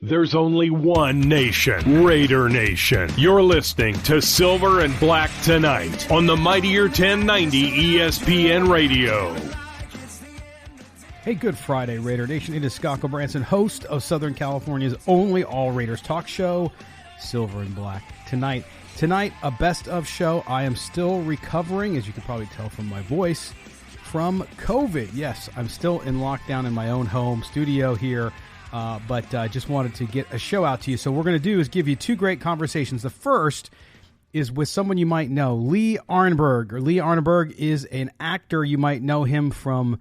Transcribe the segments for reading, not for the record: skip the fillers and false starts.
There's only one nation, Raider Nation. You're listening to Silver and Black Tonight on the Mightier 1090 ESPN Radio. Hey, good Friday, Raider Nation. It is Scocco Branson, host of Southern California's only All Raiders talk show, Silver and Black Tonight. Tonight, a best of show. I am still recovering, as you can probably tell from my voice, from COVID. Yes, I'm still in lockdown in my own home studio here. But I just wanted to get a show out to you. So what we're going to do is give you two great conversations. The first is with someone you might know, Lee Arenberg. Lee Arenberg is an actor. You might know him from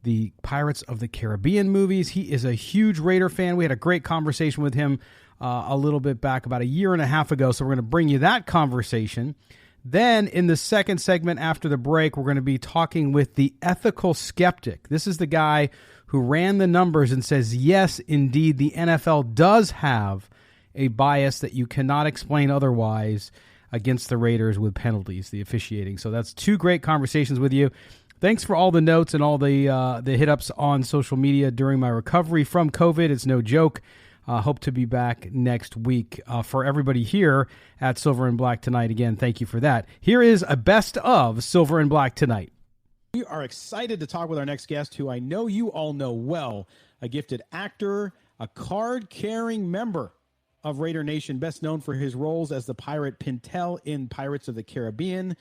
the Pirates of the Caribbean movies. He is a huge Raider fan. We had a great conversation with him a little bit back, about a year and a half ago. So we're going to bring you that conversation. Then in the second segment after the break, we're going to be talking with the ethical skeptic. This is the guy who ran the numbers and says, yes, indeed, the NFL does have a bias that you cannot explain otherwise against the Raiders with penalties, the officiating. So that's two great conversations with you. Thanks for all the notes and all the hit-ups on social media during my recovery from COVID. It's no joke. Hope to be back next week. For everybody here at Silver and Black Tonight, again, thank you for that. Here is a best of Silver and Black Tonight. We are excited to talk with our next guest, who I know you all know well, a gifted actor, a card-carrying member of Raider Nation, best known for his roles as the pirate Pintel in Pirates of the Caribbean,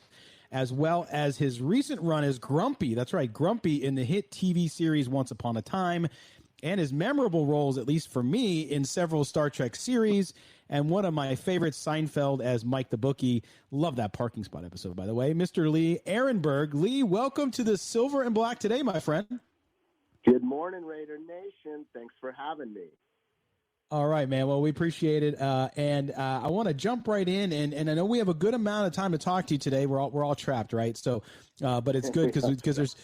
as well as his recent run as Grumpy. That's right, Grumpy in the hit TV series Once Upon a Time, and his memorable roles, at least for me, in several Star Trek series, and one of my favorites, Seinfeld as Mike the Bookie. Love that parking spot episode, by the way. Mr. Lee Arenberg. Lee, welcome to the Silver and Black today, my friend. Good morning, Raider Nation. Thanks for having me. All right, man. Well, we appreciate it, and I want to jump right in, and I know we have a good amount of time to talk to you today. We're all trapped, right? So, but it's good because there's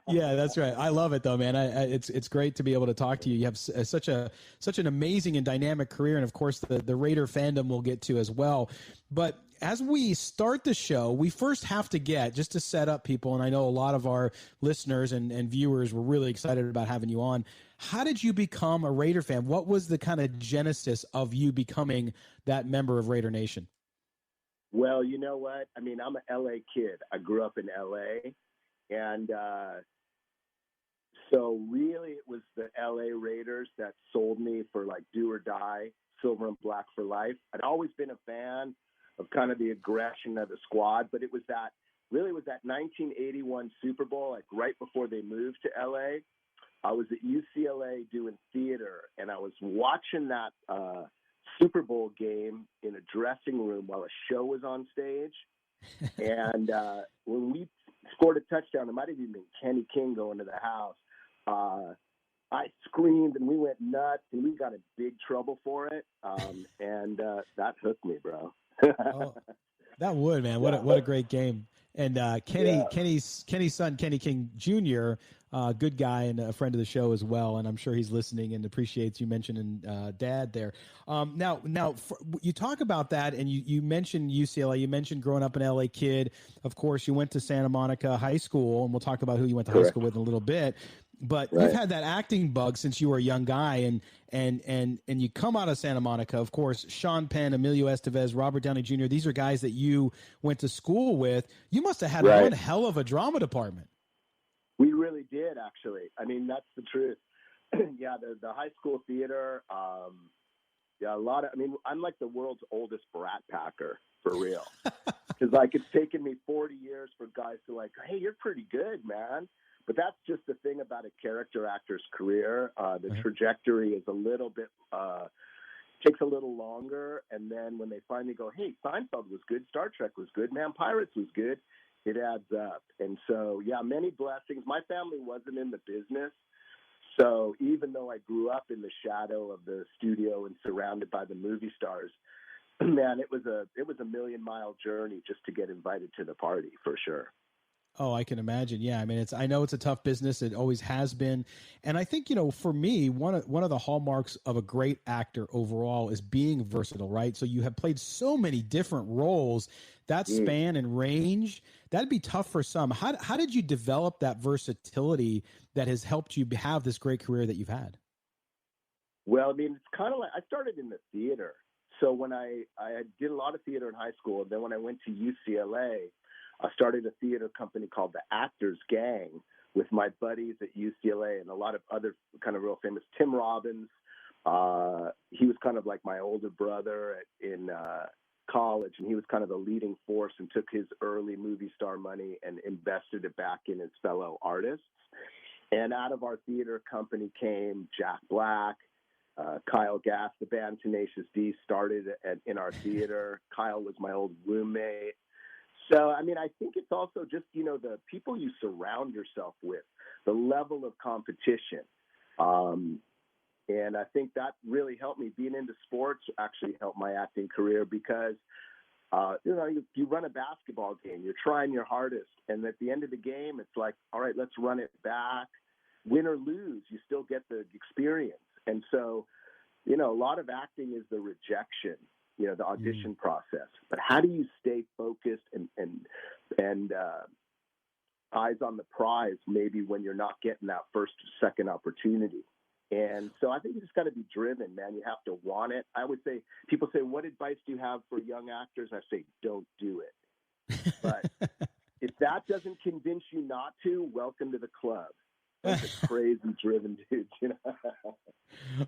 yeah, that's right. I love it though, man. It's great to be able to talk to you. You have such an amazing and dynamic career, and of course the Raider fandom we'll get to as well. But as we start the show, we first have to get, just to set up people, and I know a lot of our listeners and viewers were really excited about having you on. How did you become a Raider fan? What was the kind of genesis of you becoming that member of Raider Nation? Well, you know what? I mean, I'm an LA kid. I grew up in LA. And so really it was the LA Raiders that sold me for like do or die, Silver and Black for life. I'd always been a fan of kind of the aggression of the squad, but it was that 1981 Super Bowl, like right before they moved to LA. I was at UCLA doing theater, and I was watching that Super Bowl game in a dressing room while a show was on stage. And when we scored a touchdown, it might have even been Kenny King going to the house. I screamed and we went nuts, and we got in big trouble for it. And that hooked me, bro. Oh, that would, man. What a great game. And Kenny's son, Kenny King Jr., good guy and a friend of the show as well. And I'm sure he's listening and appreciates you mentioning Dad there. Now, you talk about that, and you mentioned UCLA. You mentioned growing up an LA kid. Of course, you went to Santa Monica High School, and we'll talk about who you went to high school with in a little bit. But You've had that acting bug since you were a young guy, and you come out of Santa Monica. Of course, Sean Penn, Emilio Estevez, Robert Downey Jr., these are guys that you went to school with. You must have had one hell of a drama department. We really did, actually. I mean, that's the truth. Yeah, the high school theater, a lot of, I mean, I'm like the world's oldest brat packer, for real. Because, like, it's taken me 40 years for guys to, like, hey, you're pretty good, man. But that's just the thing about a character actor's career. The trajectory is a little bit, takes a little longer. And then when they finally go, hey, Seinfeld was good, Star Trek was good, man, Pirates was good, it adds up. And so, yeah, many blessings. My family wasn't in the business. So even though I grew up in the shadow of the studio and surrounded by the movie stars, man, it was a million-mile journey just to get invited to the party, for sure. Oh, I can imagine. Yeah. I mean, I know it's a tough business. It always has been. And I think, for me, one of the hallmarks of a great actor overall is being versatile, right? So you have played so many different roles, that span and range, that'd be tough for some. How did you develop that versatility that has helped you have this great career that you've had? Well, I mean, it's kind of like I started in the theater. So when I did a lot of theater in high school, and then when I went to UCLA, I started a theater company called the Actors Gang with my buddies at UCLA and a lot of other kind of real famous. Tim Robbins, he was kind of like my older brother in college, and he was kind of the leading force and took his early movie star money and invested it back in his fellow artists. And out of our theater company came Jack Black, Kyle Gass. The band Tenacious D started in our theater. Kyle was my old roommate. So, I mean, I think it's also just, the people you surround yourself with, the level of competition. And I think that really helped me. Being into sports actually helped my acting career because, you run a basketball game, you're trying your hardest. And at the end of the game, it's like, all right, let's run it back. Win or lose, you still get the experience. And so, a lot of acting is the rejection, the audition process. But how do you stay focused and eyes on the prize maybe when you're not getting that first or second opportunity? And so I think you just got to be driven, man. You have to want it. I would say, people say, what advice do you have for young actors? I say, don't do it. But if that doesn't convince you not to, welcome to the club. Bunch of crazy driven dudes,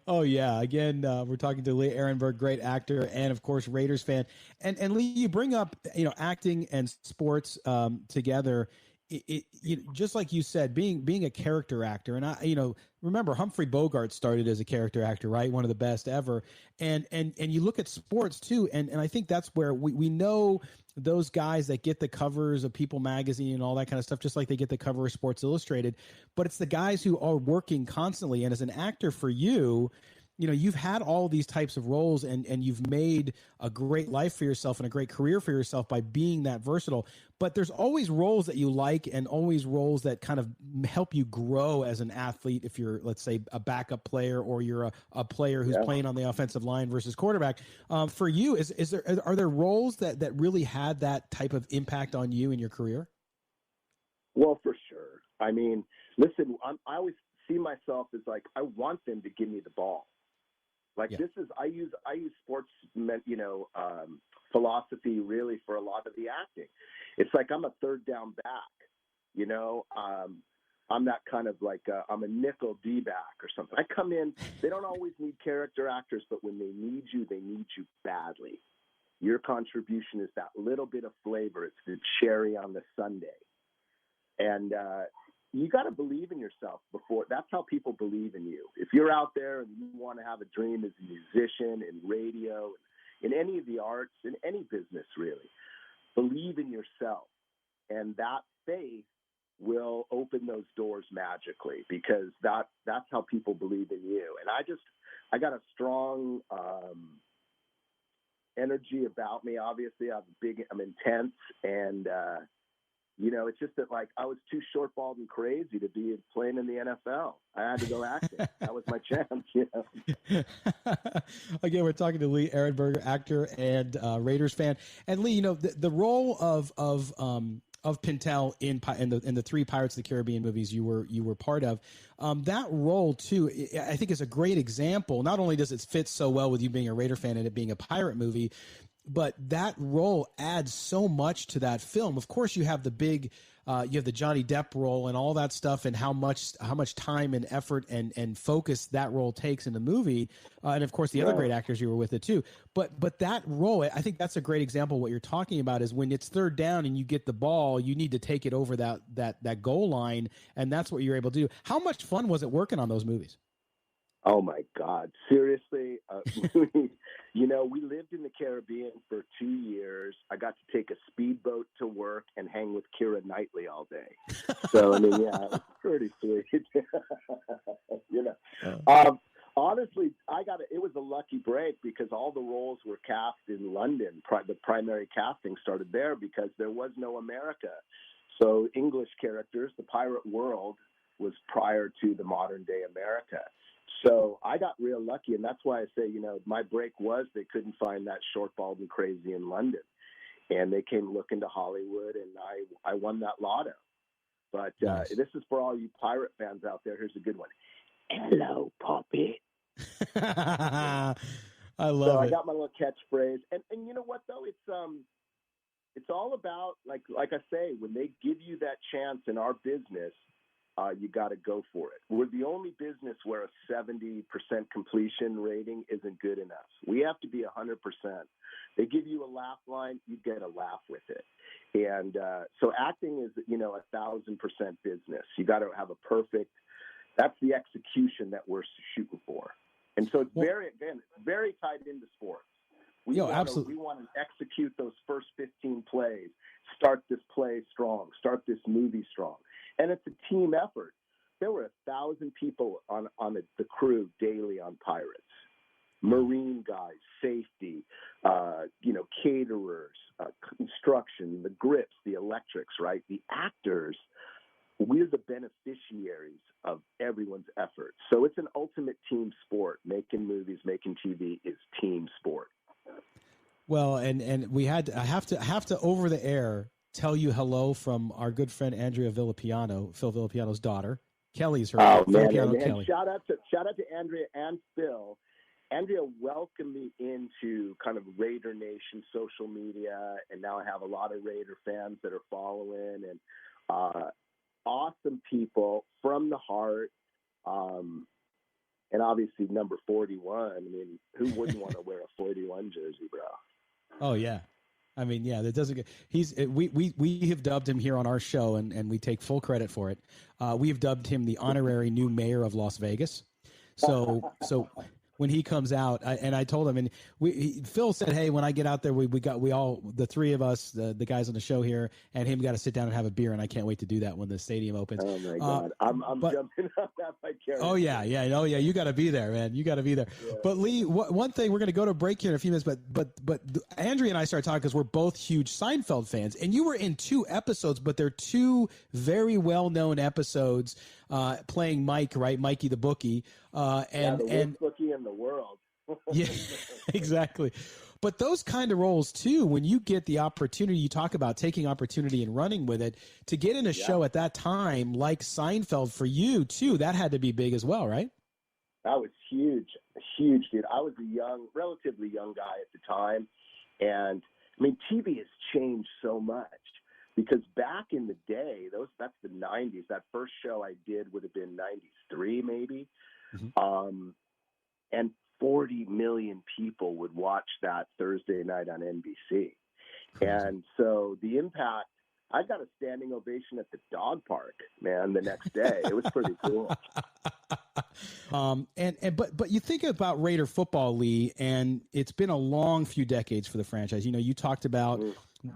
Oh yeah. Again, we're talking to Lee Arenberg, great actor, and of course Raiders fan. And Lee, you bring up acting and sports together. Just like you said, being a character actor, and I remember Humphrey Bogart started as a character actor, right? One of the best ever. And you look at sports too, and I think that's where we know those guys that get the covers of People magazine and all that kind of stuff, just like they get the cover of Sports Illustrated. But it's the guys who are working constantly. And as an actor, for you, you've had all these types of roles and you've made a great life for yourself and a great career for yourself by being that versatile. But there's always roles that you like and always roles that kind of help you grow as an athlete. If you're, let's say, a backup player or you're a player who's playing on the offensive line versus quarterback. For you, are there roles that really had that type of impact on you in your career? Well, for sure. I mean, listen, I always see myself as like, I want them to give me the ball. I use sports, philosophy really for a lot of the acting. It's like I'm a third down back, I'm that kind of like I'm a nickel D back or something. I come in, they don't always need character actors, but when they need you badly. Your contribution is that little bit of flavor. It's the cherry on the sundae. And you got to believe in yourself before. That's how people believe in you. If you're out there and you want to have a dream as a musician in radio, in any of the arts, in any business really, believe in yourself. And that faith will open those doors magically because that's how people believe in you. And I got a strong energy about me. Obviously, I'm intense, and it's just that like I was too short, bald, and crazy to be playing in the NFL. I had to go acting. That was my chance. Again, we're talking to Lee Arenberg, actor and Raiders fan. And Lee, the role of Pintel in the three Pirates of the Caribbean movies you were part of, that role too, I think is a great example. Not only does it fit so well with you being a Raider fan and it being a pirate movie, but that role adds so much to that film. Of course, you have the Johnny Depp role and all that stuff, and how much time and effort and focus that role takes in the movie, and of course the other great actors you were with it too. But that role, I think that's a great example. What you're talking about is when it's third down and you get the ball, you need to take it over that goal line, and that's what you're able to do. How much fun was it working on those movies? Oh my God! Seriously, we lived in the Caribbean for 2 years. I got to take a speedboat to work and hang with Keira Knightley all day. So it was pretty sweet. Honestly, it was a lucky break because all the roles were cast in London. The primary casting started there because there was no America. So English characters, the pirate world was prior to the modern day America. So I got real lucky, and that's why I say, my break was they couldn't find that short, bald, and crazy in London. And they came looking to Hollywood, and I won that lotto. But nice. This is for all you pirate fans out there. Here's a good one. Hello, Poppy. I love So it. I got my little catchphrase, and you know what though, it's all about like I say, when they give you that chance in our business, you got to go for it. We're the only business where a 70% completion rating isn't good enough. We have to be 100%. They give you a laugh line, you get a laugh with it. And so acting is, 1,000% business. You got to have a perfect. That's the execution that we're shooting for. And so it's very tied into sports. Absolutely. We want to execute those first 15 plays, start this play strong, start this movie strong. And it's a team effort. There were 1,000 people on the crew daily on Pirates. Marine guys, safety, caterers, construction, the grips, the electrics, right? The actors, we're the beneficiaries of everyone's effort. So it's an ultimate team sport. Making movies, making TV is team sport. Well, and I have to over the air tell you hello from our good friend Andrea Villapiano, Phil Villapiano's daughter. Kelly's her. Oh man, Kelly. Shout out to Andrea and Phil. Andrea welcomed me into kind of Raider Nation social media, and now I have a lot of Raider fans that are following, and awesome people from the heart. And obviously number 41. I mean, who wouldn't want to wear a 41 jersey, bro? Oh yeah. I mean, yeah, that doesn't get, we have dubbed him here on our show, and we take full credit for it. We have dubbed him the honorary new mayor of Las Vegas. So when he comes out, I told him, and Phil said, hey, when I get out there, we all, the three of us, the guys on the show here, and him got to sit down and have a beer, and I can't wait to do that when the stadium opens. Oh my God, I'm jumping up that by carrying. Oh yeah, you got to be there, man. You got to be there. Yeah. But Lee, one thing, we're going to go to break here in a few minutes, but Andrea and I started talking because we're both huge Seinfeld fans, and you were in 2 episodes, but they're 2 very well-known episodes, playing Mike, right, Mikey the bookie, the worst bookie in the world. Yeah, exactly. But those kind of roles too, when you get the opportunity, you talk about taking opportunity and running with it, to get in a show at that time like Seinfeld for you too, that had to be big as well, right? That was huge, dude. I was a relatively young guy at the time, and I mean, TV has changed so much. Because back in the day, that's the 90s. That first show I did would have been 93 maybe. Mm-hmm. And 40 million people would watch that Thursday night on NBC. And so the impact, I got a standing ovation at the dog park, man, the next day. It was pretty cool. But you think about Raider football, Lee, and it's been a long few decades for the franchise. You talked about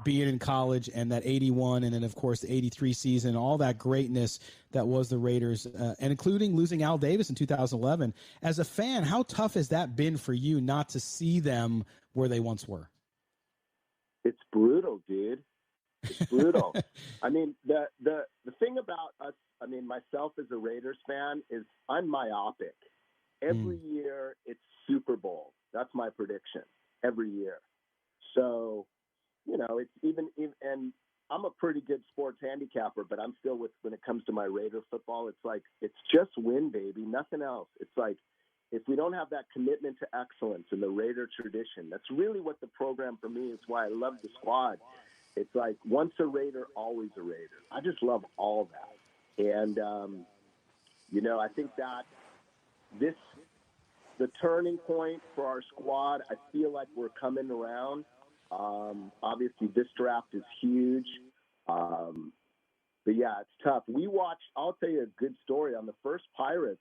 being in college and that 81 and then, of course, the 83 season, all that greatness that was the Raiders, and including losing Al Davis in 2011. As a fan, how tough has that been for you not to see them where they once were? It's brutal, dude. It's brutal. I mean, the thing about us, I mean, myself as a Raiders fan, is I'm myopic. Every year it's Super Bowl. That's my prediction every year. So, it's even, and I'm a pretty good sports handicapper, but I'm still when it comes to my Raider football, it's like, it's just win, baby, nothing else. It's like, if we don't have that commitment to excellence and the Raider tradition, that's really what the program for me is, why I love the squad. It's like, once a Raider, always a Raider. I just love all that. And, I think that the turning point for our squad, I feel like we're coming around. Obviously this draft is huge. But yeah, it's tough. I'll tell you a good story on the first Pirates.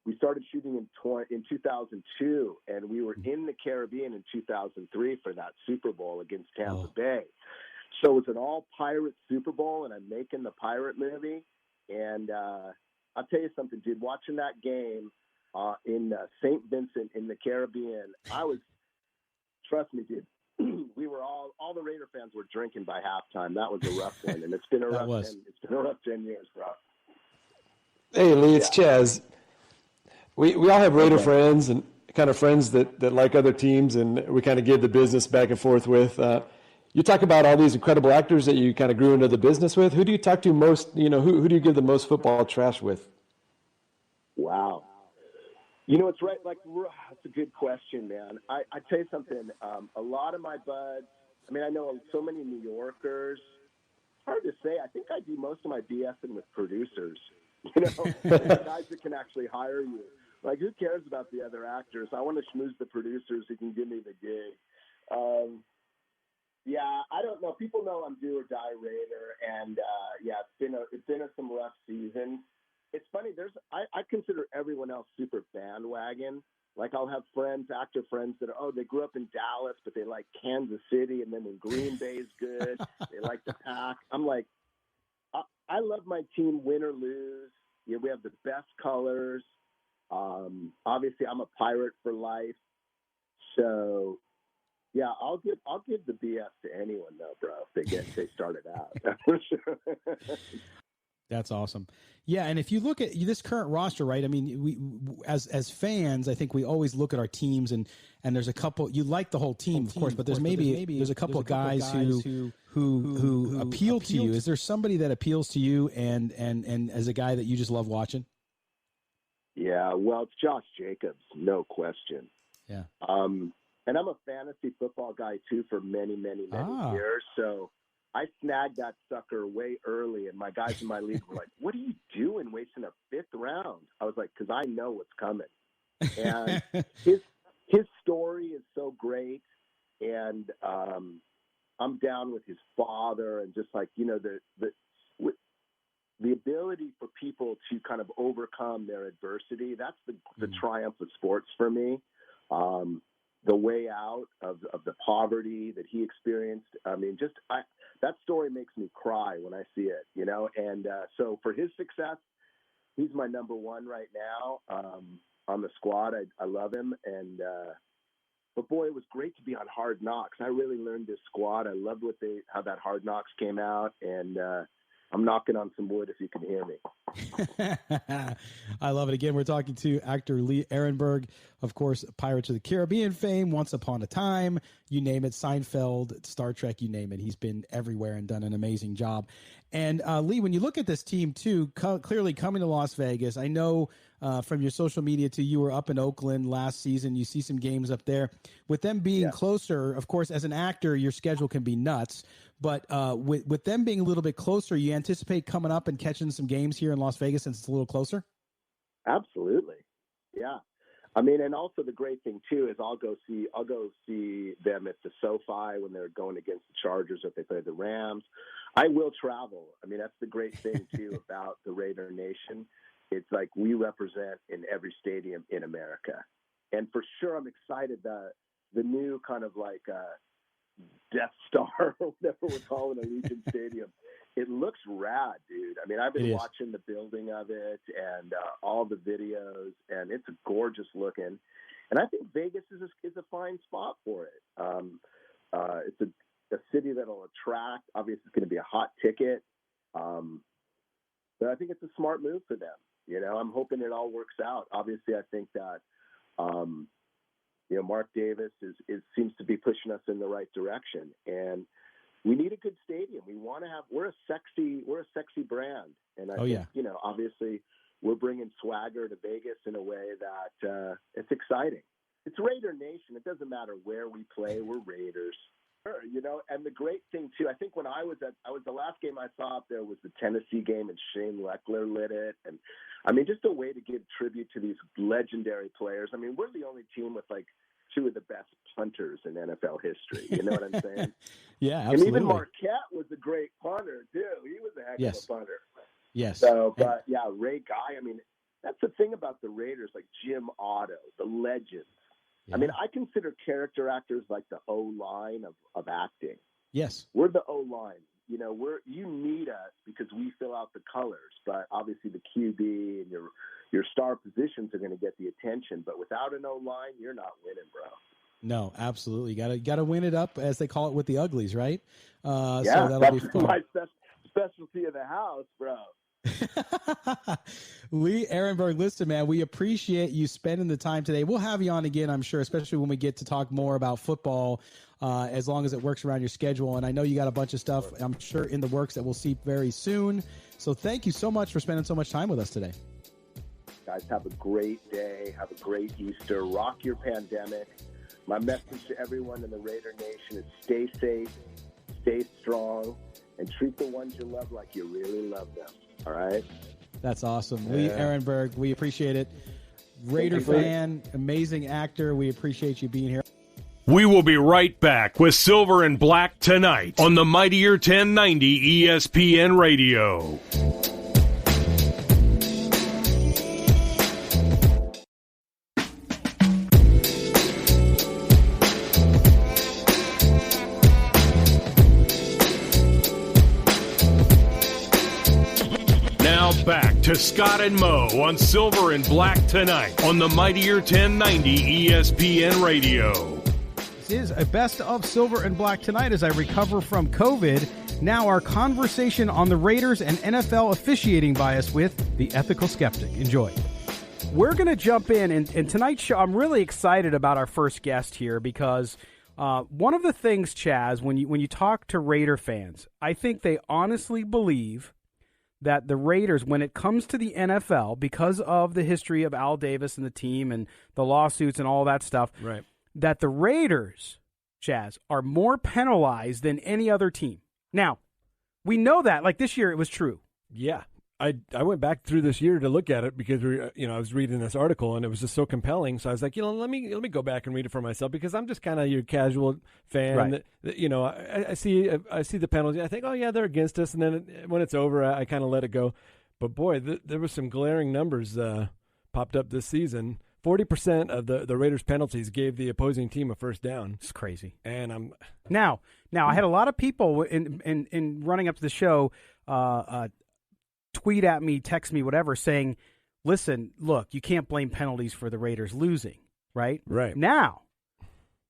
We started shooting in 2002, and we were in the Caribbean in 2003 for that Super Bowl against Tampa Bay. So it's an all-Pirate Super Bowl, and I'm making the Pirate movie. And I'll tell you something, dude. Watching that game in St. Vincent in the Caribbean, trust me, dude, we were all the Raider fans were drinking by halftime. That was a rough one, and it's been a rough 10 years, bro. Hey, Lee, it's Chaz. We all have Raider friends and kind of friends that like other teams, and we kind of give the business back and forth with. You talk about all these incredible actors that you kind of grew into the business with. Who do you talk to most? Who do you give the most football trash with? Wow. You know, it's right. Like, that's a good question, man. I tell you something. A lot of my buds. I mean, I know so many New Yorkers. It's hard to say. I think I do most of my BSing with producers. You know, guys that can actually hire you. Like, who cares about the other actors? I want to schmooze the producers who can give me the gig. Yeah, I don't know. People know I'm do or die Raider, and it's been some rough seasons. It's funny. I consider everyone else super bandwagon. Like, I'll have actor friends that they grew up in Dallas, but they like Kansas City, and then when Green Bay's good, they like the Pack. I'm like, I love my team, win or lose. Yeah, we have the best colors. Obviously, I'm a Pirate for life. So, yeah, I'll give the BS to anyone though, bro. If they started out, for sure. That's awesome. Yeah, and if you look at this current roster, right? I mean, we as fans, I think we always look at our teams, and there's a couple. You like the whole team, of course, but there's a couple of guys who appeal to you. Is there somebody that appeals to you, and as a guy that you just love watching? Yeah, well, it's Josh Jacobs, no question. Yeah. And I'm a fantasy football guy too for many years. So I snagged that sucker way early, and my guys in my league were like, "What are you doing, wasting a fifth round?" I was like, "Because I know what's coming." And his story is so great, and I'm down with his father, and just like, you know, the ability for people to kind of overcome their adversity. That's the triumph of sports for me. The way out of the poverty that he experienced. I mean, that story makes me cry when I see it, you know? And so for his success, he's my number one right now on the squad. I love him. And but boy, it was great to be on Hard Knocks. I really learned this squad. I loved how that Hard Knocks came out, and I'm knocking on some wood if you can hear me. I love it. Again, we're talking to actor Lee Arenberg, of course, Pirates of the Caribbean fame, Once Upon a Time, you name it, Seinfeld, Star Trek, you name it. He's been everywhere and done an amazing job. And Lee, when you look at this team too, clearly coming to Las Vegas, I know from your social media too, you were up in Oakland last season. You see some games up there. With them being closer, of course, as an actor, your schedule can be nuts. But with them being a little bit closer, you anticipate coming up and catching some games here in Las Vegas since it's a little closer? Absolutely. Yeah. I mean, and also the great thing too is I'll go see them at the SoFi when they're going against the Chargers, or if they play the Rams. I will travel. I mean, that's the great thing too about the Raider Nation. It's like we represent in every stadium in America. And for sure, I'm excited the new kind of like Death Star or whatever we're calling Allegiant Stadium. It looks rad, dude. I mean, I've been watching the building of it and all the videos, and it's gorgeous looking. And I think Vegas is a fine spot for it. It's a city that'll attract. Obviously, it's going to be a hot ticket. But I think it's a smart move for them. You know, I'm hoping it all works out. Obviously, I think that Mark Davis seems to be pushing us in the right direction, and we need a good stadium. We're a sexy brand, and I think obviously we're bringing swagger to Vegas in a way that it's exciting. It's Raider Nation. It doesn't matter where we play. We're Raiders. You know, and the great thing too, I think when I was the last game I saw up there was the Tennessee game, and Shane Leckler lit it, and I mean, just a way to give tribute to these legendary players. I mean, we're the only team with like two of the best punters in NFL history. You know what I'm saying? Yeah, absolutely. And even Marquette was a great punter too. He was a heck of a punter. Yes. So, but yeah, Ray Guy. I mean, that's the thing about the Raiders, like Jim Otto, the legends. Yeah. I mean, I consider character actors like the O-line of acting. Yes. We're the O-line. You know, you need us because we fill out the colors, but obviously the QB and your star positions are going to get the attention. But without an O-line, you're not winning, bro. No, absolutely. Got to win it up, as they call it, with the uglies, right? So that'll that's be fun. My specialty of the house, bro. Lee Arenberg, listen, man, we appreciate you spending the time today. We'll have you on again, I'm sure, especially when we get to talk more about football, as long as it works around your schedule. And I know you got a bunch of stuff, I'm sure, in the works that we'll see very soon. So thank you so much for spending so much time with us today. Guys, have a great day. Have a great Easter. Rock your pandemic. My message to everyone in the Raider Nation is stay safe, stay strong, and treat the ones you love like you really love them. All right? That's awesome. Lee Arenberg, we appreciate it. Raider fan, amazing actor. We appreciate you being here. We will be right back with Silver and Black tonight on the Mightier 1090 ESPN Radio. Now back to Scott and Mo on Silver and Black tonight on the Mightier 1090 ESPN Radio. This is a best of Silver and Black tonight as I recover from COVID. Now our conversation on the Raiders and NFL officiating bias with the ethical skeptic. Enjoy. We're going to jump in, and tonight's show, I'm really excited about our first guest here because one of the things, Chaz, when you talk to Raider fans, I think they honestly believe that the Raiders, when it comes to the NFL, because of the history of Al Davis and the team and the lawsuits and all that stuff, right, that the Raiders, Chaz, are more penalized than any other team. Now, we know that. Like this year, it was true. Yeah. I went back through this year to look at it because I was reading this article and it was just so compelling. So I was like, let me go back and read it for myself because I'm just kind of your casual fan. Right. I see the penalty. I think, oh yeah, they're against us, and then when it's over, I kind of let it go. But boy, there was some glaring numbers popped up this season. 40% of the Raiders' penalties gave the opposing team a first down. It's crazy. And I'm now I had a lot of people in running up to the show. Tweet at me, text me, whatever, saying, listen, look, you can't blame penalties for the Raiders losing, right? Right. Now,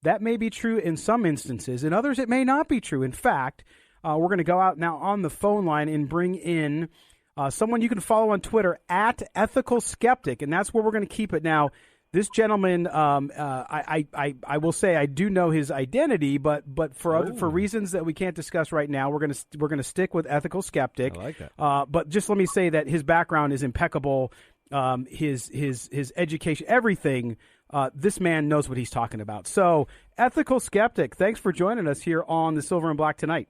that may be true in some instances. In others, it may not be true. In fact, we're going to go out now on the phone line and bring in someone you can follow on Twitter, at Ethical Skeptic, and that's where we're going to keep it. Now, this gentleman, I will say I do know his identity, but for reasons that we can't discuss right now, we're gonna stick with Ethical Skeptic. I like that. But just let me say that his background is impeccable. His education, everything. This man knows what he's talking about. So, Ethical Skeptic, thanks for joining us here on the Silver and Black tonight.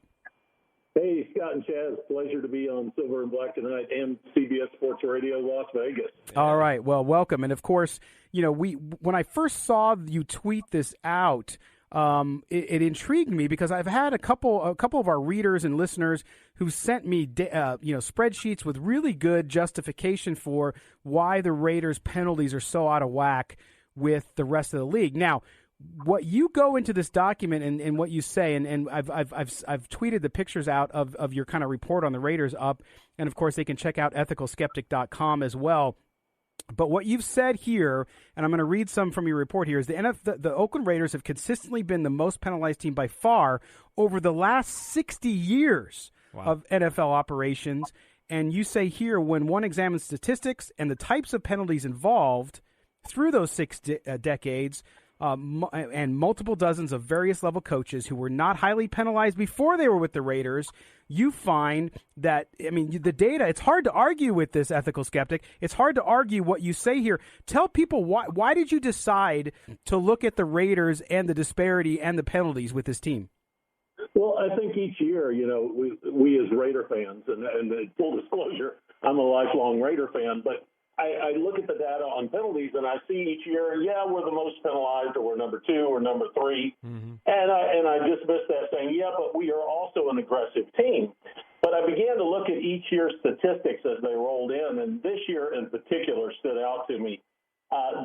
Hey, Scott and Chaz, pleasure to be on Silver and Black tonight and CBS Sports Radio Las Vegas. All right, well, welcome. And of course, when I first saw you tweet this out, it intrigued me because I've had a couple of our readers and listeners who sent me spreadsheets with really good justification for why the Raiders' penalties are so out of whack with the rest of the league. Now, what you go into this document and what you say, and I've tweeted the pictures out of your kind of report on the Raiders up, and of course they can check out ethicalskeptic.com as well. But what you've said here, and I'm going to read some from your report here, is the Oakland Raiders have consistently been the most penalized team by far over the last 60 years of NFL operations. And you say here, when one examines statistics and the types of penalties involved through those six decades, and multiple dozens of various level coaches who were not highly penalized before they were with the Raiders, you find that, the data, it's hard to argue with this, Ethical Skeptic. It's hard to argue what you say here. Tell people why did you decide to look at the Raiders and the disparity and the penalties with this team? Well, I think each year, we as Raider fans, and full disclosure, I'm a lifelong Raider fan, but I look at the data on penalties and I see each year, we're the most penalized, or we're number 2 or number 3. Mm-hmm. And I dismiss that saying, but we are also an aggressive team. But I began to look at each year's statistics as they rolled in, and this year in particular stood out to me.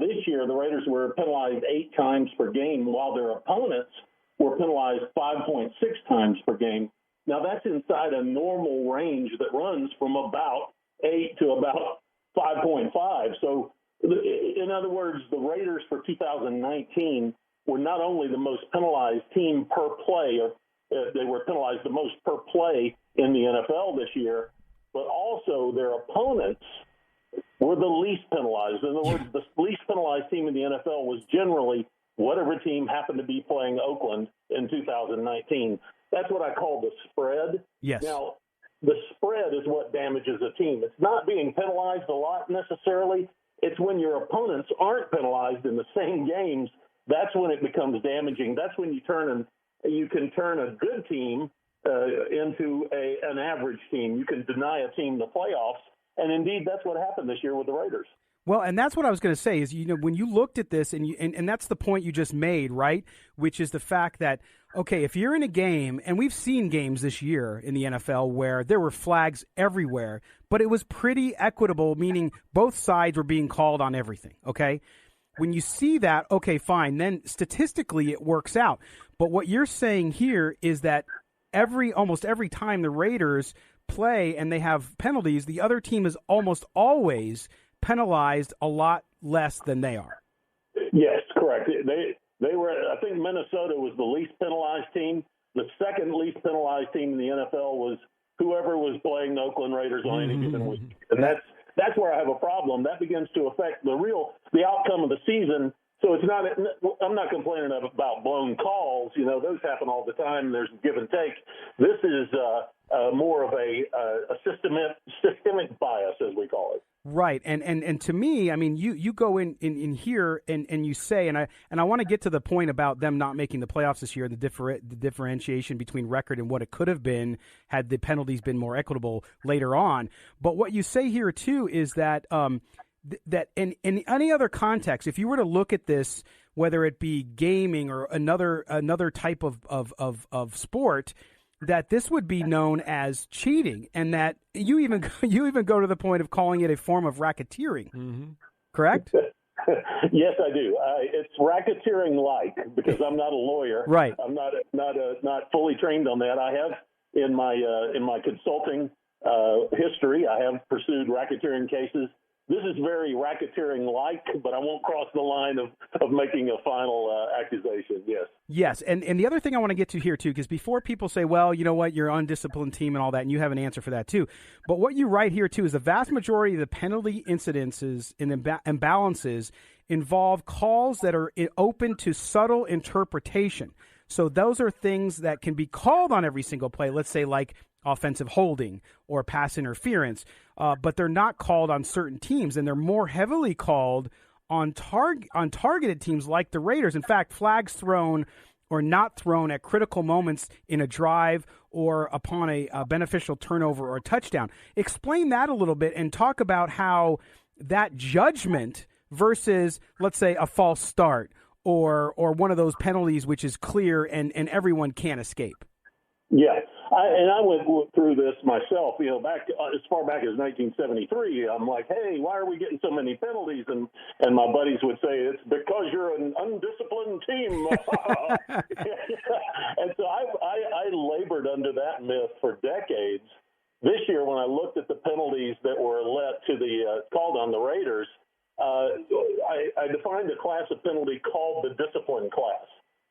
This year, the Raiders were penalized 8 times per game, while their opponents were penalized 5.6 times per game. Now, that's inside a normal range that runs from about 8 to about 5.5. So, in other words, the Raiders for 2019 were not only the most penalized team per play, they were penalized the most per play in the NFL this year, but also their opponents were the least penalized. In other words, the least penalized team in the NFL was generally whatever team happened to be playing Oakland in 2019. That's what I call the spread. Yes. Now, the spread is what damages a team. It's not being penalized a lot necessarily. It's when your opponents aren't penalized in the same games, that's when it becomes damaging. That's when you can turn a good team into an average team. You can deny a team the playoffs, and indeed that's what happened this year with the Raiders. Well, and that's what I was going to say is, when you looked at this, and that's the point you just made, right, which is the fact that, okay, if you're in a game, and we've seen games this year in the NFL where there were flags everywhere, but it was pretty equitable, meaning both sides were being called on everything, okay? When you see that, okay, fine, then statistically it works out. But what you're saying here is that almost every time the Raiders play and they have penalties, the other team is almost always penalized a lot less than they are. Yes, correct. They were. I think Minnesota was the least penalized team. The second least penalized team in the NFL was whoever was playing the Oakland Raiders on any given week, and that's where I have a problem. That begins to affect the outcome of the season. So it's not. I'm not complaining about blown calls. Those happen all the time. There's give and take. This is more of a systemic bias, as we call it. Right, and to me, I mean, you go in here and you say, and I want to get to the point about them not making the playoffs this year, the differentiation between record and what it could have been had the penalties been more equitable later on. But what you say here too is that that in any other context, if you were to look at this, whether it be gaming or another type of sport, that this would be known as cheating, and that you even go to the point of calling it a form of racketeering. Correct? Yes, I do. It's racketeering-like because I'm not a lawyer. Right. I'm not fully trained on that. I have in my consulting history, I have pursued racketeering cases. This is very racketeering-like, but I won't cross the line of making a final accusation, yes. Yes, and the other thing I want to get to here, too, because before people say, well, you know what, you're an undisciplined team and all that, and you have an answer for that, too. But what you write here, too, is the vast majority of the penalty incidences and imbalances involve calls that are open to subtle interpretation. So those are things that can be called on every single play, let's say like offensive holding or pass interference, but they're not called on certain teams, and they're more heavily called on targeted teams like the Raiders. In fact, flags thrown or not thrown at critical moments in a drive or upon a beneficial turnover or a touchdown. Explain that a little bit and talk about how that judgment versus, let's say, a false start or one of those penalties which is clear and everyone can't escape. Yeah, I went through this myself, back as far back as 1973. I'm like, hey, why are we getting so many penalties? And my buddies would say, it's because you're an undisciplined team. And so I labored under that myth for decades. This year, when I looked at the penalties that were called on the Raiders, I defined a class of penalty called the discipline class.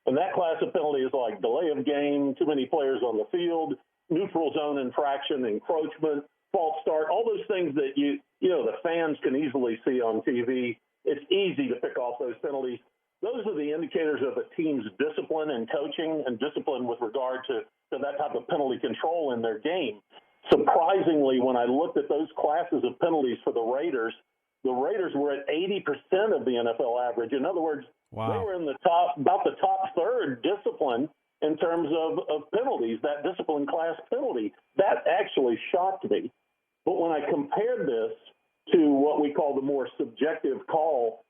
And that class of penalty is like delay of game, too many players on the field, neutral zone infraction, encroachment, false start, all those things that the fans can easily see on TV. It's easy to pick off those penalties. Those are the indicators of a team's discipline and coaching and discipline with regard to that type of penalty control in their game. Surprisingly, when I looked at those classes of penalties for the Raiders were at 80% of the NFL average. In other words, wow. They were in about the top third discipline in terms of penalties, that discipline class penalty. That actually shocked me. But when I compared this to what we call the more subjective call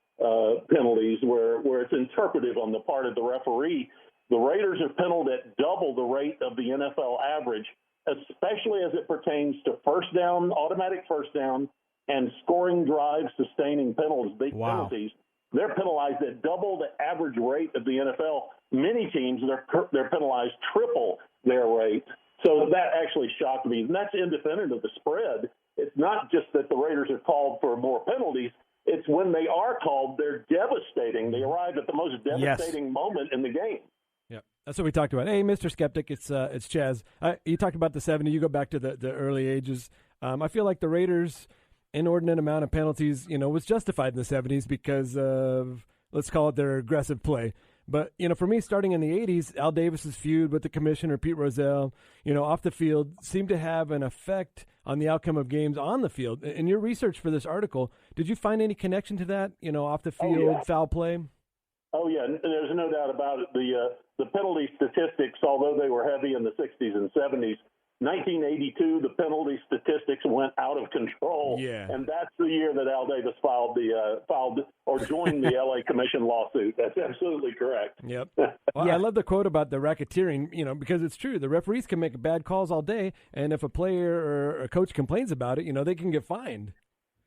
penalties, where it's interpretive on the part of the referee, the Raiders are penalized at double the rate of the NFL average, especially as it pertains to first down, automatic first down, and scoring drives, sustaining penalties, big penalties. They're penalized at double the average rate of the NFL. Many teams, they're penalized triple their rate. So that actually shocked me. And that's independent of the spread. It's not just that the Raiders are called for more penalties. It's when they are called, they're devastating. They arrive at the most devastating moment in the game. Yeah, that's what we talked about. Hey, Mr. Skeptic, it's Chaz. You talked about the 70s. You go back to the early ages. I feel like the Raiders' inordinate amount of penalties, was justified in the 70s because of, let's call it, their aggressive play. But, for me, starting in the 80s, Al Davis's feud with the commissioner, Pete Rozelle, off the field, seemed to have an effect on the outcome of games on the field. In your research for this article, did you find any connection to that, off the field, foul play? Oh, yeah, there's no doubt about it. The penalty statistics, although they were heavy in the 60s and 70s, 1982, the penalty statistics went out of control, and that's the year that Al Davis joined the LA Commission lawsuit. That's absolutely correct. Yep. Well, I love the quote about the racketeering, because it's true. The referees can make bad calls all day, and if a player or a coach complains about it, they can get fined.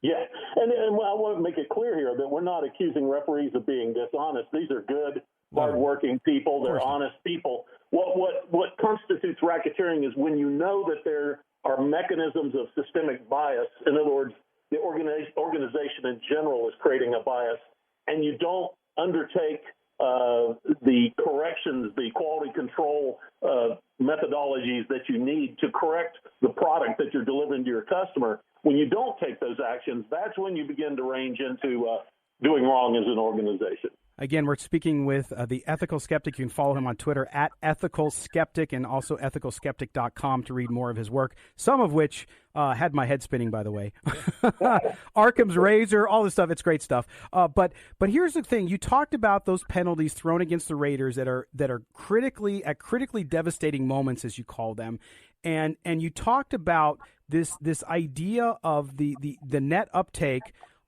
Yeah, and I want to make it clear here that we're not accusing referees of being dishonest. These are good, hardworking people. They're honest people. What constitutes racketeering is when you know that there are mechanisms of systemic bias. In other words, the organization in general is creating a bias, and you don't undertake the corrections, the quality control methodologies that you need to correct the product that you're delivering to your customer. When you don't take those actions, that's when you begin to range into doing wrong as an organization. Again, we're speaking with the Ethical Skeptic. You can follow him on Twitter at Ethical Skeptic and also ethicalskeptic.com to read more of his work, some of which had my head spinning, by the way. Arkham's Razor, all this stuff. It's great stuff. But here's the thing. You talked about those penalties thrown against the Raiders that are critically devastating moments, as you call them. And you talked about this idea of the net uptake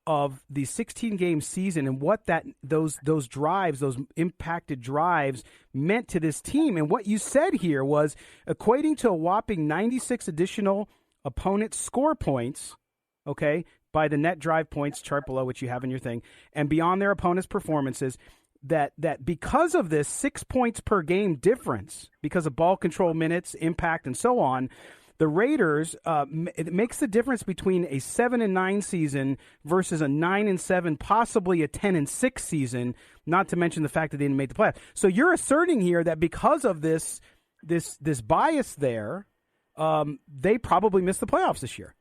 of the 16-game season and what those drives, those impacted drives meant to this team. And what you said here was equating to a whopping 96 additional opponent score points, okay, by the net drive points chart below, which you have in your thing, and beyond their opponent's performances, that because of this 6 points per game difference, because of ball control minutes, impact, and so on, the Raiders, it makes the difference between a 7-9 season versus a 9-7, possibly a 10-6 season, not to mention the fact that they didn't make the playoffs. So you're asserting here that because of this bias there, they probably missed the playoffs this year.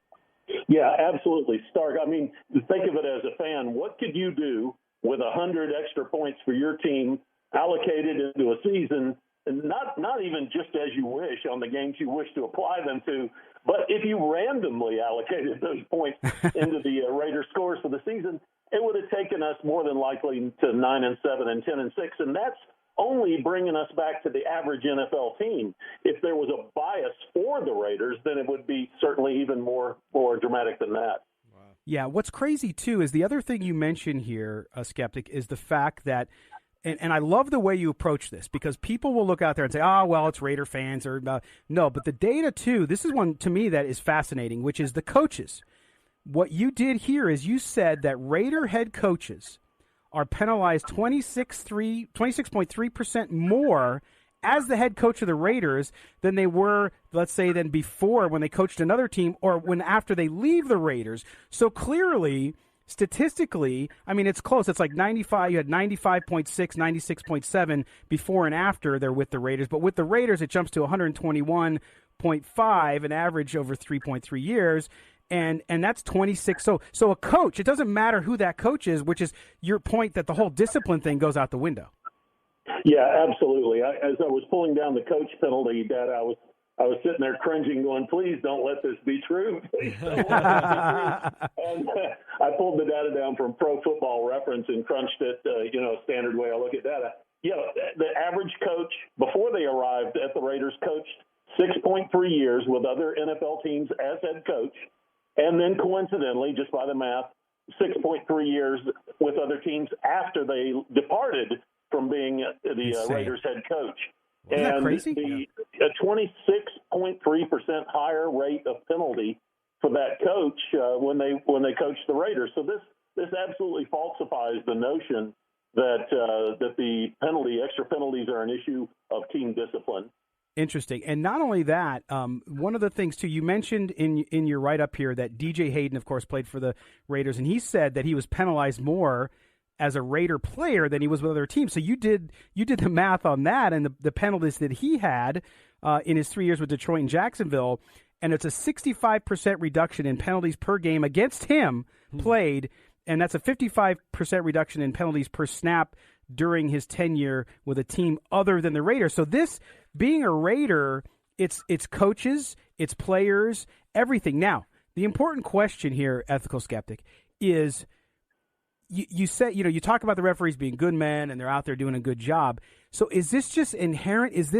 Yeah, absolutely. Stark. I mean, think of it as a fan. What could you do with 100 extra points for your team allocated into a season? And not even just as you wish on the games you wish to apply them to, but if you randomly allocated those points into the Raiders scores for the season, it would have taken us more than likely to 9-7 and 10-6, and that's only bringing us back to the average NFL team. If there was a bias for the Raiders, then it would be certainly even more dramatic than that. Wow. Yeah, what's crazy too is the other thing you mentioned here, Skeptic, is the fact that. And I love the way you approach this, because people will look out there and say, well, it's Raider fans. No, but the data, too, this is one to me that is fascinating, which is the coaches. What you did here is you said that Raider head coaches are penalized 26.3% more as the head coach of the Raiders than they were, let's say, than before when they coached another team or when after they leave the Raiders. So clearly, statistically, I mean, it's close. It's like 95. You had 95.6, 96.7 before and after they're with the Raiders. But with the Raiders, it jumps to 121.5, an average over 3.3 years. And that's 26. So a coach, it doesn't matter who that coach is, which is your point that the whole discipline thing goes out the window. Yeah, absolutely. As I was pulling down the coach penalty data, I was sitting there cringing, going, please don't let this be true. Please don't let this be true. And I pulled the data down from Pro Football Reference and crunched it, standard way I look at data. The average coach, before they arrived at the Raiders, coached 6.3 years with other NFL teams as head coach. And then coincidentally, just by the math, 6.3 years with other teams after they departed from being the Raiders head coach. Isn't that crazy? A 26.3% higher rate of penalty for that coach when they coached the Raiders. So this absolutely falsifies the notion that the extra penalties are an issue of team discipline. Interesting. And not only that, one of the things, too, you mentioned in your write-up here that DJ Hayden, of course, played for the Raiders, and he said that he was penalized more as a Raider player than he was with other teams. So you did the math on that and the penalties that he had in his 3 years with Detroit and Jacksonville, and it's a 65% reduction in penalties per game against him played, and that's a 55% reduction in penalties per snap during his tenure with a team other than the Raiders. So this, being a Raider, it's coaches, it's players, everything. Now, the important question here, Ethical Skeptic, is you say, you talk about the referees being good men and they're out there doing a good job. So is this just inherent? Is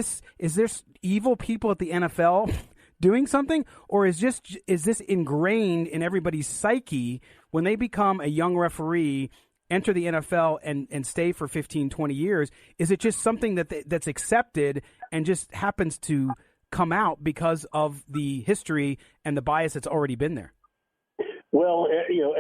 there evil people at the NFL doing something, or is this ingrained in everybody's psyche when they become a young referee, enter the NFL and stay for 15, 20 years? Is it just something that's accepted and just happens to come out because of the history and the bias that's already been there? Well,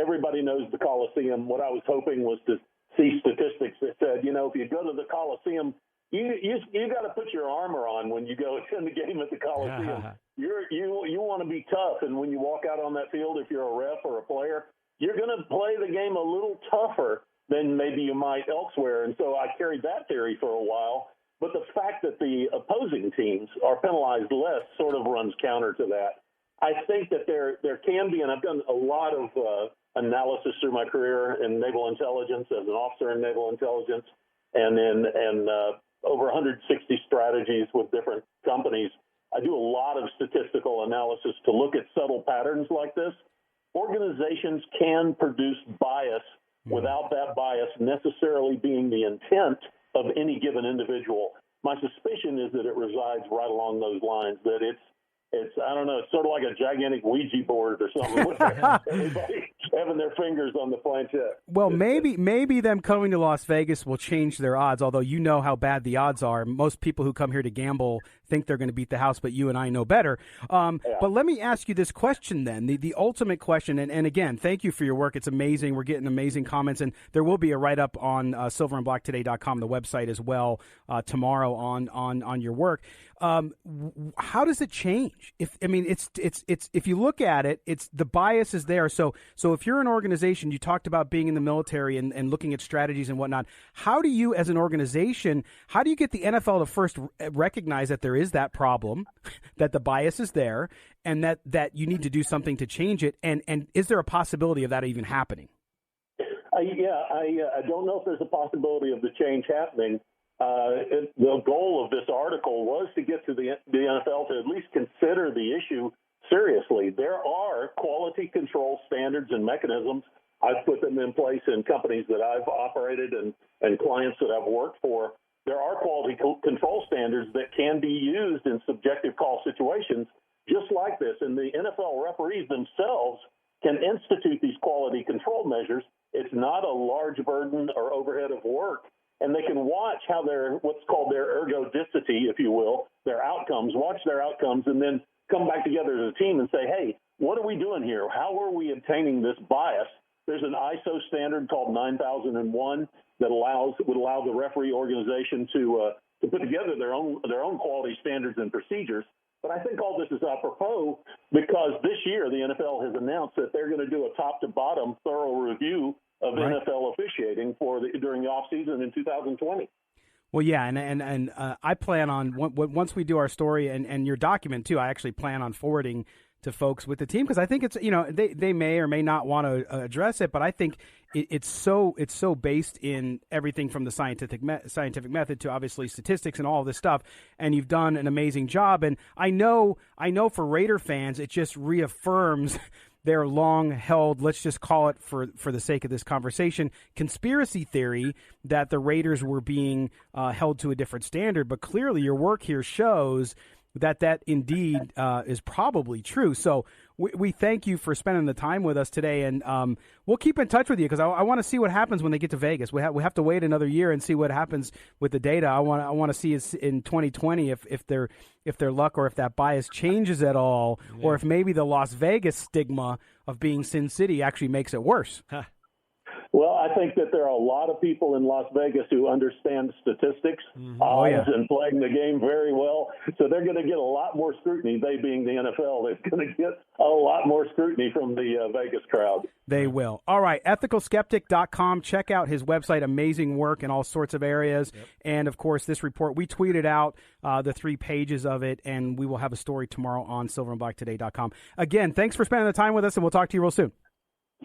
everybody knows the Coliseum. What I was hoping was to see statistics that said, if you go to the Coliseum, you got to put your armor on when you go attend the game at the Coliseum. You want to be tough, and when you walk out on that field, if you're a ref or a player, you're going to play the game a little tougher than maybe you might elsewhere. And so I carried that theory for a while. But the fact that the opposing teams are penalized less sort of runs counter to that. I think that there can be, and I've done a lot of analysis through my career in naval intelligence as an officer in naval intelligence, and over 160 strategies with different companies. I do a lot of statistical analysis to look at subtle patterns like this. Organizations can produce bias without that bias necessarily being the intent of any given individual. My suspicion is that it resides right along those lines, that it's I don't know, it's sort of like a gigantic Ouija board or something with everybody having their fingers on the planchette. Well, maybe them coming to Las Vegas will change their odds, although you know how bad the odds are. Most people who come here to gamble think they're going to beat the house, but you and I know better. But let me ask you this question then, the ultimate question, and again, thank you for your work. It's amazing. We're getting amazing comments, and there will be a write-up on silverandblacktoday.com, the website as well, tomorrow on your work. How does it change? If you look at it, it's the bias is there. So if you're an organization, you talked about being in the military and looking at strategies and whatnot. How do you, as an organization, how do you get the NFL to first recognize that there is that problem, that the bias is there, and that you need to do something to change it? And is there a possibility of that even happening? I don't know if there's a possibility of the change happening. The goal of this article was to get to the NFL to at least consider the issue seriously. There are quality control standards and mechanisms. I've put them in place in companies that I've operated and clients that I've worked for. There are quality control standards that can be used in subjective call situations just like this. And the NFL referees themselves can institute these quality control measures. It's not a large burden or overhead of work. And they can watch how what's called their ergodicity, if you will, their outcomes, watch their outcomes, and then come back together as a team and say, hey, what are we doing here? How are we obtaining this bias? There's an ISO standard called 9001 that would allow the referee organization to put together their own quality standards and procedures. But I think all this is apropos because this year the NFL has announced that they're going to do a top-to-bottom thorough review of NFL officiating during the offseason in 2020. Well, yeah, and I plan on, once we do our story and your document, too, I actually plan on forwarding to folks with the team because I think it's, they may or may not want to address it, but I think it's so based in everything from the scientific method to obviously statistics and all of this stuff, and you've done an amazing job. And I know for Raider fans, it just reaffirms their long-held, let's just call it for the sake of this conversation, conspiracy theory that the Raiders were being held to a different standard. But clearly your work here shows that indeed is probably true. So we thank you for spending the time with us today, and we'll keep in touch with you because I want to see what happens when they get to Vegas. We have to wait another year and see what happens with the data. I want to see in 2020 if their luck or if that bias changes at all, or if maybe the Las Vegas stigma of being Sin City actually makes it worse. Huh. Well, I think that there are a lot of people in Las Vegas who understand statistics, odds, and playing the game very well. So they're going to get a lot more scrutiny, they being the NFL. They're going to get a lot more scrutiny from the Vegas crowd. They will. All right, ethicalskeptic.com. Check out his website. Amazing work in all sorts of areas. Yep. And, of course, this report, we tweeted out the 3 pages of it, and we will have a story tomorrow on silverandblacktoday.com. Again, thanks for spending the time with us, and we'll talk to you real soon.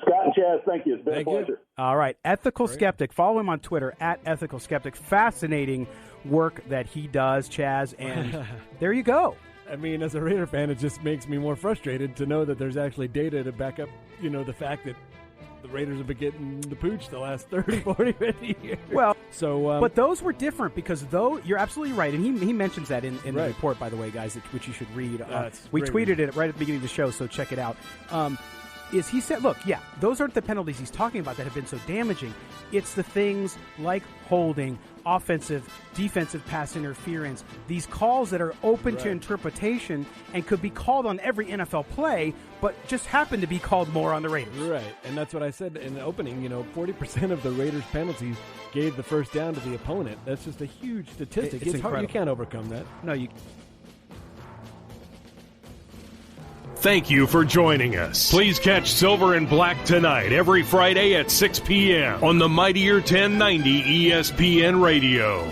Scott and Chaz, thank you. It's been a pleasure. All right. Ethical Skeptic. Follow him on Twitter, @Ethical Skeptic. Fascinating work that he does, Chaz. And there you go. I mean, as a Raider fan, it just makes me more frustrated to know that there's actually data to back up, the fact that the Raiders have been getting the pooch the last 30, 40, 50 years. Well, so but those were different because you're absolutely right, and he mentions that in the Right. report, by the way, guys, which you should read. It's we great tweeted it right at the beginning of the show, so check it out. Is he said, look, yeah, those aren't the penalties he's talking about that have been so damaging. It's the things like holding, offensive, defensive pass interference, these calls that are open to interpretation and could be called on every NFL play, but just happen to be called more on the Raiders. Right, and that's what I said in the opening. 40% of the Raiders' penalties gave the first down to the opponent. That's just a huge statistic. It's hard. You incredible. can't overcome that. No, you. Thank you for joining us. Please catch Silver and Black tonight, every Friday at 6 p.m. on the Mightier 1090 ESPN Radio.